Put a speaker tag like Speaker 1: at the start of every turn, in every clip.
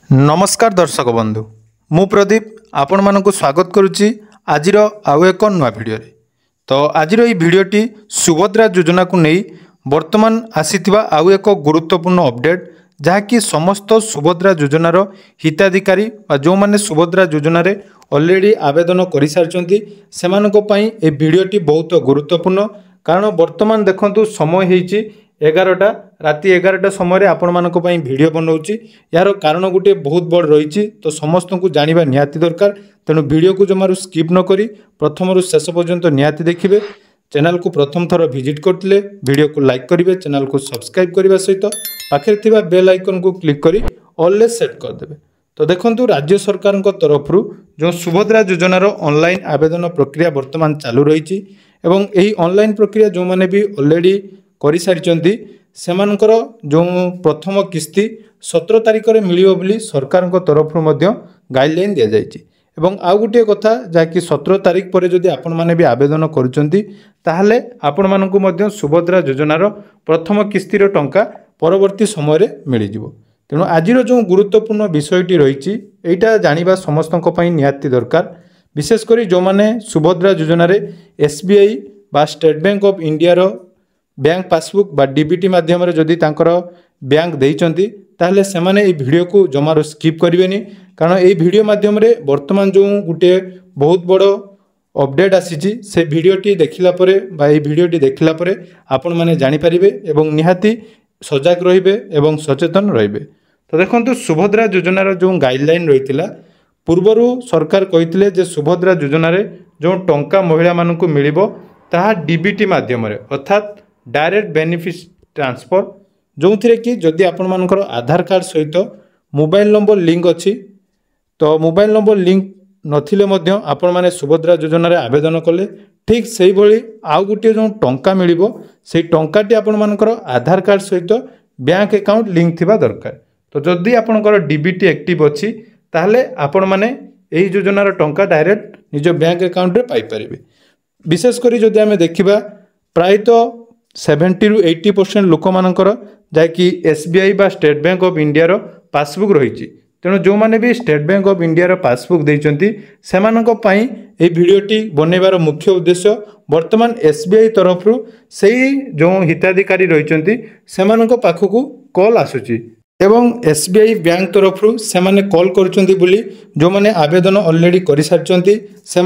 Speaker 1: नमस्कार दर्शक बंधु मु प्रदीप आपण मानक स्वागत करुच्ची आजिर आउ एक नुआ भिडियो तो आजिर ये भिडियोटी सुभद्रा योजना को नहीं वर्तमान आसीथिबा आउ एक गुरुत्वपूर्ण अपडेट जहाँकि समस्त सुभद्रा योजनार हिताधिकारी जो मैंने सुभद्रा योजना रे ऑलरेडी आवेदन कर सारी से भिडियोटी बहुत गुरुत्वपूर्ण कारण वर्तमान देखंतु समय होईची 11टा राति 11टा समय आपण मानक पई वीडियो बनाऊँच यार कारण गोटे बहुत बड़ रही तो समस्त को जाना निहाती दरकार तेणु वीडियो को जमारू स्किप न करी प्रथम शेष पर्यंत निहाती देखिए चैनल को प्रथम थर विजिट करते वीडियो को लाइक करेंगे चैनल को सब्सक्राइब करने सहित पाखे थिबा बेल आइकन को क्लिक करी ऑल सेट करदे। तो देखंतु राज्य सरकार तरफ जो सुभद्रा योजनार ऑनलाइन आवेदन प्रक्रिया वर्तमान चालू रही एवं यही ऑनलाइन प्रक्रिया जो मैंने भी ऑलरेडी कर सारी सेमानकर जो प्रथम किस्ती 17 तारिख में मिलियो बोली सरकार तरफ गाइडलाइन दि जाइए एवं आउ गोटे कथा जहाँकि 17 तारिख पर जदि आपण मैंने भी आवेदन करुँच ताहले आपण मानकु मध्य सुभद्रा योजनार प्रथम किस्तीर टंका परवर्ती समय मिल जाव। तेणु आजिर जो गुरुत्वपूर्ण विषयटी रही एटा जानिबा समस्त निहाती दरकार विशेषकर जो मैंने सुभद्रा योजना SBI बा State Bank of India bank passbook बा डीबीटी माध्यम जदि तांकर बैंक देइचंती ताहले सेमाने ए वीडियो को जमारो स्किप करिवेनी कारण ए वीडियो माध्यम रे वर्तमान जो गुटे बहुत बड़ अपडेट आसीची से वीडियोटी देखिला परे बा ए वीडियोटी देखिला परे आपण माने जानि परिबे एवं निहाती सजग रहिबे एवं सचेतन रहिबे। तो देखंतु सुभद्रा योजनार जो गाइडलाइन रहितिला पूर्वरु सरकार कहितिले जे सुभद्रा योजना रे जो टंका महिला मानकु मिलिबो ताहा डीबीटी माध्यम रे अर्थात डायरेक्ट बेनिफिट ट्रांसफर जो थी कि जदि आपण मानकर आधार कार्ड सहित मोबाइल नंबर लिंक अच्छी तो मोबाइल नंबर लिंक नथिले मध्य आपण माने सुभद्रा योजना रे आवेदन कले ठीक से भली आउ गोटे जो टंका मिलिबो से टंकाटी आपण मानकर आधार कार्ड सहित बैंक अकाउंट लिंक थिबा दरकार। तो जदि आपणकर डीबीटी एक्टिव अच्छी ताहले आपण माने एही योजनार टंका डायरेक्ट निज बैंक अकाउंट रे पाई परिबे। विशेष करी जदि आमे देखिबा प्रायतः 70 ରୁ 80% लोक मानकर जाकि SBI बा स्टेट बैंक ऑफ इंडिया रो पासबुक रही तेणु जो मैंने भी स्टेट बैंक ऑफ इंडिया रो पासबुक देइचंती सेमानक पई ए वीडियोटी बनेबार मुख्य उद्देश्य वर्तमान SBI तरफ से जो हिताधिकारी रही सेमानक पाखकू कॉल आसुची एवं SBI बैंक तरफ से माने कॉल करुचंती बोली जो माने आवेदन ऑलरेडी कर सारी से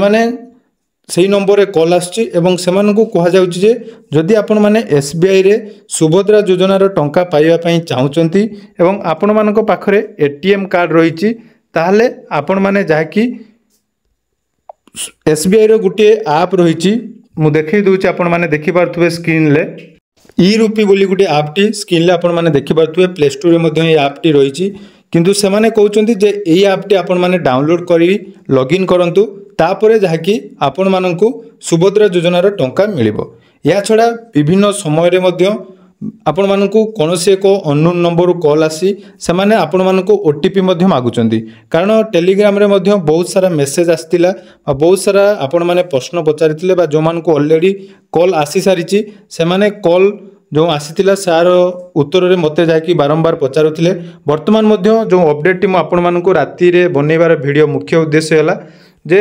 Speaker 1: सही नंबर रे कॉल आसची एवं सेमानकू कहा जाउची जे जदि आपण माने SBI रे सुभद्रा योजनार टंका पाइबा पई चाहुचंती एवं आपण मानक पाखरे ATM कार्ड रहिची ताहले आपण माने जाकी SBI रो गुटे ऐप रहिची मु देखै दोची आपण माने देखि पारथुबे स्क्रीन ले ई रूपी बोली गुटे ऐप टी स्क्रीन ले आपण माने देखि पारथुबे प्ले स्टोर रे मध्ये ए ऐप टी रहिची किंतु से माने कहउचंती जे एई ऐप टी आपण माने डाउनलोड करी लॉगिन करंतु तापरे जहाँकि आपण मानकु सुभद्रा योजनार टंका मिलिबो। या छड़ा विभिन्न समय रे मध्य आपण मानकु कोनोसी एक अननोन नंबर कॉल आसी से माने आपण मानकु OTP मध्य मागुचंती कारण टेलीग्राम रे मध्य बहुत सारा मेसेज आस्तिला बहुत सारा आपण माने प्रश्न पचारिथिले बा जो मानकु ऑलरेडी कॉल आसी सारिची से माने कॉल जो आसीथिला सार उत्तर रे मते जाकी बारंबार पचारुथिले वर्तमान मध्य जो अपडेट मु आपण मानकु राति रे बनेबार वीडियो मुख्य उद्देश्य हला जे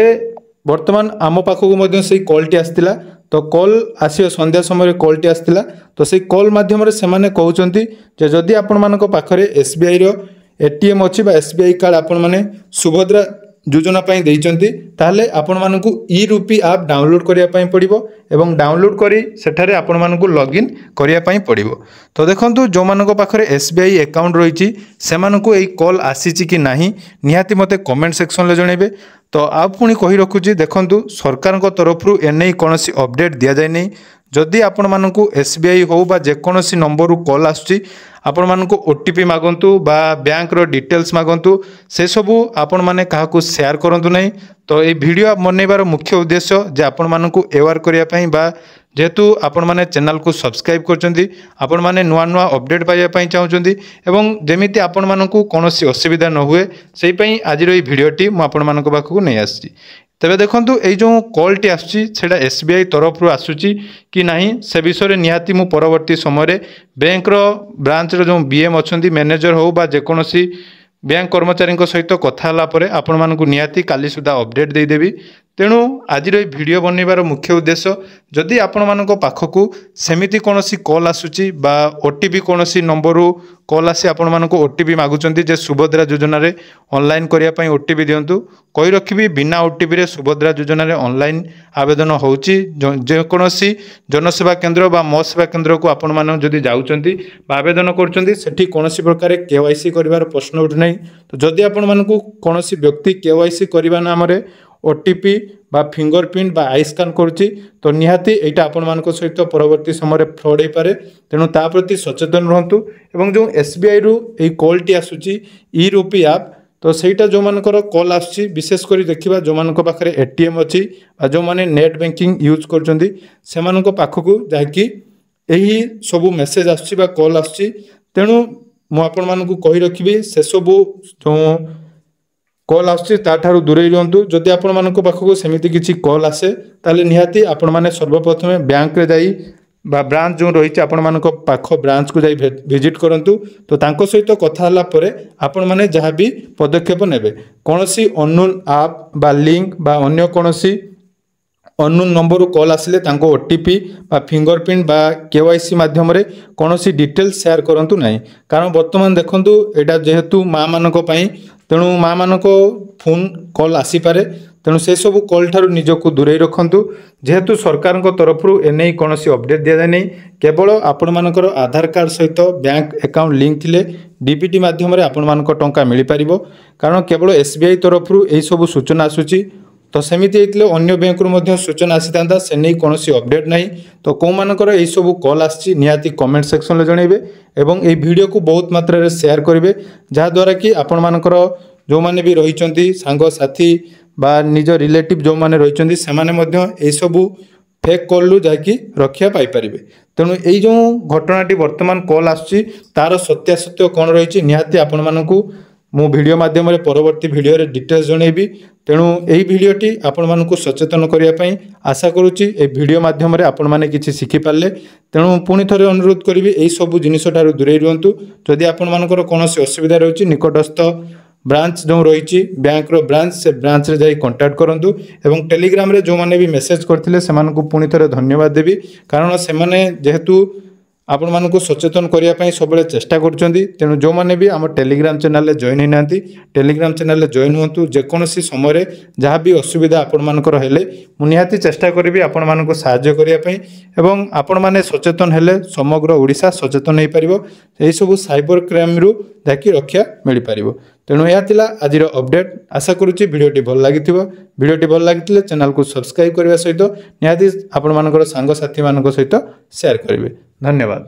Speaker 1: वर्तमान आम पाखक मध्य से कॉलटी आसतिला तो कॉल आसियो संध्या समय कॉलटी आसतिला तो से कॉल माध्यम रे सेमाने कहउचंती जे जदि आपण मानक पाखरे SBI रो ATM अछि बा SBI कार्ड आपण माने सुभद्रा योजना पई देइचंती ताहले आपण मानकु ई रूपी ऐप डाउनलोड करिया पई पड़िबो एवं डाउनलोड करी सेठारे आपण मानकु लॉगिन करिया पई पड़िबो। तो देखंतु जो मानक पाखरे SBI अकाउंट रहिची सेमानकु एई कॉल आसीची कि नाही निहाती मते कमेंट सेक्शन ले जणेबे। तो आप पुणी कही रखुची देखंतु सरकार तरफ एने कौनसी अपडेट दि जाए नहीं जदि आपण मानकु SBI हो बा जेकोसी नंबर कॉल आसुची आपण मानकु OTP मागंतु बा बैंक रो डिटेल्स मागंतु से सबू आपण माने काहाकू शेयर करंतु नहीं। तो ये वीडियो बनेबार मुख्य उद्देश्य जे आपण मानकु अवेयर करिया पई बा जेहेतु आपण माने चैनल को सब्सक्राइब करचंती आपण माने नुआ नुआ अपडेट पाइबा पई चाहुचंती एवं जेमिति आपण मानकु कोनोसी असुविधा न हुए सेहि पई आजिर ई वीडियोटी मु आपण मानक पाखकू नै आछि। तेबे देखंतु ए जो कॉलटी आसुची सेटा SBI तरफ आसुची कि नहीं से विषय निहाती मु परवर्ती समय बैंक रो ब्रांच रो जो BM अछंती मैनेजर हो बा जेकोसी बैंक कर्मचारी सहित कथा आपण मानक निहाती काली सुधा अपडेट देदेवी। तेणु आज वीडियो बनइबार मुख्य उद्देश्य जदि आपण मानक पाखकु सेमिति कोनोसी कॉल आसुची बा ओटीपी कोनोसी नंबर कॉल आसी आपण मानक ओटीपी मागुचंती जे सुभद्रा योजना रे ऑनलाइन करिया पई ओटीपी दियंतु कहि रखिबी बिना ओटीपी रे सुभद्रा योजना रे ऑनलाइन आवेदन होउची। जे कोनोसी जनसेवा केंद्र बा मो सेवा केंद्र को आपण मानक जदि जाउचंती बा आवेदन करचंती सेठी कोनोसी प्रकार केवाईसी करिवार प्रश्न उठ नै। तो जदि आपण मानक कोनोसी व्यक्ति केवाईसी करिवा नाम रे ओटीपी बा फिंगरप्रिंट बा आई स्कान करुच्ची तो निहाती यहाँ आपण मान सहित परवर्ती समय फ्रड हो पारे। तेणु ता प्रति सचेतन रुहतु। एवं जो एसबीआई रु यही कॉल टी आसूची ई रूपी ऐप तो सहीटा जो मानकर कॉल आसूची विशेषकर देखा जो मान पाखे एटीएम अच्छी जो मैंने नेट बैंकिंग यूज करछंती सेमानक पाखकु जाकि यही सबू मेसेज आसूची बा कॉल आसूची। तेणु मु आपण मानकु कहि रखिबी से सबू जो कॉल आसू दूरे रुहतु। जदि आपण मानक पाखक सेमिति किछि कॉल आसे ताले निहाती आपण माने सर्वप्रथमे बैंक रे जाई बा ब्रांच जो रही आपण मानक पाख ब्रांच को जाई विजिट करंतु। तो तांको सहित कथा हला परे आपण माने जहाँ भी पदक्षेप नेबे कोनोसी अननोन ऐप बा लिंक बा अन्य कोनोसी अननोन नंबर कॉल आसिले तांको ओटीपी बा फिंगरप्रिंट बा केवाईसी माध्यम रे कोनोसी डिटेल्स शेयर करंतु नाही। कारण वर्तमान देखंतु एटा जेहेतु माँ मानक पई तेणु माँ मानक फोन कॉल आसीपारे। तेणु से सब कॉल ठारू निजको दूरे रखंतु। जेहेतु सरकार तरफ एने कौन अपडेट दि जाए नहीं केवल आपण मानकर आधार कार्ड सहित बैंक अकाउंट लिंक थिले डीबीटी माध्यम रे आपण मानक टंका मिल पारिबो। कारण केवल एसबीआई तरफ यही सब सूचना आसूची तो सेमिति अन्य बैंक रु सूचना आसी था से नहीं कौन अपडेट ना। तो कौ मानकर यही सब कॉल आसी निहाती कमेंट सेक्शन में जनइबे एवं ए वीडियो को बहुत मात्रा रे शेयर करेंगे जहाँद्वारा कि आपण मानकर जो माने भी रही सांग साथी बा निज रिलेटिव जो माने रही से माने सबू फेक कॉल रु जाकि रक्षा पाई परिबे। तेणु यही जो घटनाटी वर्तमान कॉल आसुची तार सत्यासत्य कौन रही निहाती आपण मानकु मु वीडियो माध्यम परवर्ती वीडियो रे डिटेल्स जनइबी। तेणु यही वीडियोटी आपण मानकु सचेतन करिया पई आशा करूची ए वीडियो माध्यम रे आपण माने किछि शिखि पाले। तेणु पुणी थरे अनुरोध करिबी एही सब जिनिस ठारू दूरे रुहतु। जदि आपण मानकर कोनोसी असुविधा रही निकटस्थ ब्रांच जो रही बैंक रो ब्रांच से ब्रांच रे जाई कांटेक्ट करंतु। एवं टेलीग्राम रे जो माने भी मेसेज करथिले सेमानकु पुणी थरे धन्यवाद देबी। कारण से माने जेहेतु आपण मानकु सचेतन करिया पई सबले चेष्टा करछंती। तेणु जो माने भी हम टेलीग्राम चैनल रे जॉइन होइनांती टेलीग्राम चैनल रे जॉइन हुंतु। जे कोनोसी समय रे जहाँ भी असुविधा आपण मानकर हेले मु निहाती चेष्टा करिबी आपण मानकु सहाय्य करिया पई एवं आपण माने सचेतन हेले समग्र ओडिशा सचेतन होई परिबो। एही सब साइबर क्राइम रु जाकि रक्षा मिल परिबो। तेणु यह थिला आजिर अपडेट। आशा करूची वीडियोटी भल लागिथिबो। वीडियोटी भल लागिथिले चैनल को सब्सक्राइब करबा सहित निहाती आपण मानकर सांग साथी मानक सहित शेयर करिवे। धन्यवाद।